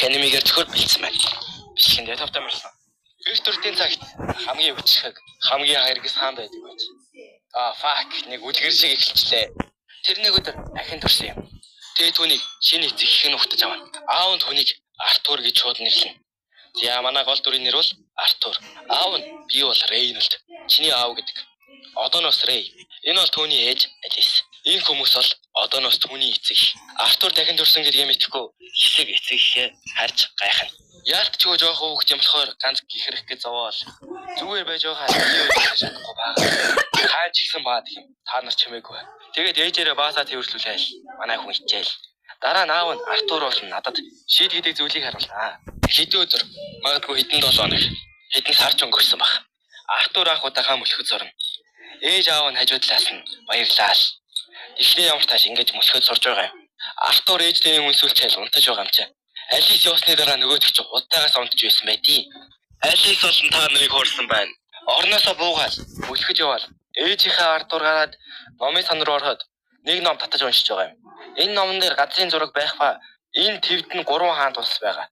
анимигээр төхөр бэлдсэн байна. Бичлэгэндээ тавтамжлаа. Гэрч төртийн цагт хамгийн өвчхэг, хамгийн хайргас хаан байдаг байж. Fuck, нэг үлгэр шиг эхэлчлээ. Тэр нэг өдөр ахин төрсөн юм. Тэгээ түүнийг шинэ эцэг их нь ухтаж авна. Аав нь түүнийг Артур гэж шууд нэрлэнэ. За манай гол дүрийн нэр бол Артур. Аав нь би бол Рейнольд. Чиний аав гэдэг. Одооноос Рей. Энэ бол түүний ээж Алис. Энэ хүмүүс бол одооноос түүний эцэг. Артур дахин төрсөн гэдгийг мэдэхгүй хэсэг эцэг ихээ харж гайхна. Яалтчгүй жоохон хүүхд юм болохоор ганц гихрэх гэж зовоол. Зүгээр байж байгаа хаа чадахгүй баа. Хаа ч ихсэн баад юм. Та нар чимээгүй. Тэгээд ээжээрээ баасаа тэрвэрлүүлээл. Манай хүн ичээл. Дараа нь аав нь Артур бол надад шийд гэдэг зүйлийг харуулнаа. Хэдэн өдөр, магадгүй хэдэн 7 хоног, хэдэн сар ч өнгөрсөн баг. Артур анх удаахаа мөлхөд зорно. Ээж аав нь хажуудлаас нь баярлал. Эхний ямар тааш ингэж мөлхөд сурж байгаа юм. Артур ээжтэй үнсүүлчээл унтаж байгаа юм чи. Алис явсны дараа нөгөөдөг чи удаагаас унтж байсан байдیں۔ Алис бол та нарыг хуурсан байна. Орноосоо буугаал, мөлхөж яваал. Ээжийнхээ Артур гараад номын сан руу ороход нэг ном татаж уншиж байгаа юм. Энэ номон дээр газрын зураг байх ба энэ твд нь 3 хаант улс байгаа.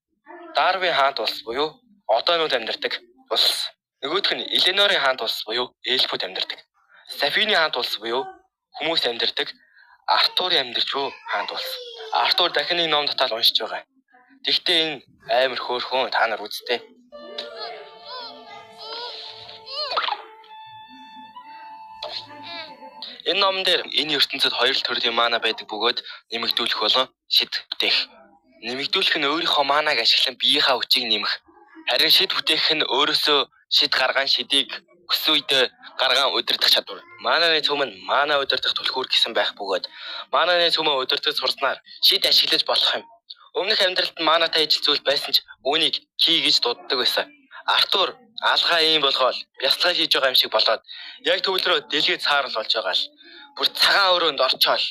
Дарвин хаант улс буюу одоонууд амьдардаг улс. Нөгөөх нь Эленорын хаант улс буюу эльфүүд амьдардаг. Сафины хаант улс буюу хүмүүс амьдардаг. Артурын амьдарчгүй хаант улс. Артур дахин нэг ном татаад уншиж байгаа. Тэгтээ энэ амар хөөрхөн та нар үзтээ. Энэ номон дээр энэ ертөнцид 2 төрлийн мана байдаг бөгөөд нэмэгдүүлэх болон шид бүтээх. Нэмэгдүүлэх нь өөрийнхөө манаг ашиглан биеийнхээ хүчийг нэмэх. Харин шид бүтээх нь өөрөөсөө шид гаргаан шидийг өссөн үедээ гаргаан удирдах чадвар. Мананы цөм нь мана удирдах түлхүүр гэсэн байх бөгөөд мананы цөмөө удирдах сурснаар шид ашиглаж болох юм. Өмнөх амьдралд манатай ижил зүйл байсан ч үүнийг хий гэж дууддаг байсан. Артур алгаа юм болгоод бясалгай хийж байгаа юм шиг болоод яг төвлөрөө дэлгээд саарл болж байгаа л. Бүр цагаан өрөөнд орчоол.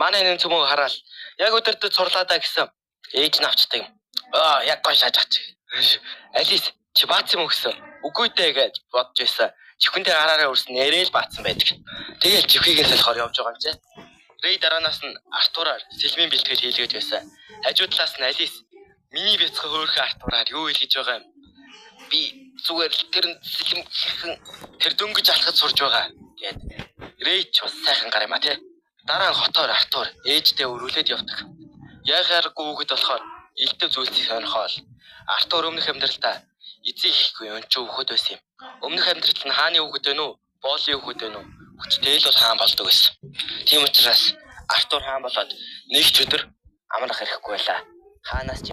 Манай энэ цөмөө хараал. Яг өдөртөд сурлаадаа гэсэн ээж нь авчдаг юм. Яг гоо шаажаач. Алис чи баацсан юм гэсэн. Үгүй дээ гэж бодож байсан. Чихэндээ хараараа өрсөн нэрэл баацсан байдаг. Тэгэл чихийг салахаар явж байгаа юм чи. Рей дараанаас нь Артураар сэлмийн бэлтгэл хийлгэж байсан. Хажуу талаас нь Алис миний бяцхан хөөрхөн Артураар юу хэлж байгаа юм? Би зүгээр л тэр сэлэм хэрхэн тэр дөнгөж алхаж сурж байгаа гэд. Рей ч бас сайхан гар юм а тий. Дараа нь хотоор Артур ээжтэй өрүүлээд явдаг. Яг аргагүй хүүхэд болохоор илтэв зүйлсийг сонирхоол. Артур өмнөх амьдралдаа эцэг ихгүй юм ч хүүхэд байсан юм. Өмнөх амьдралд нь хааны хүүхэд вэ нү? Боолын хүүхэд вэ нү? Хүчтэй л бол хаан болдог байсан. Тийм учраас Артур хаан болоод нэг ч өдөр амрах хэрэггүй байлаа. Хаанаас ч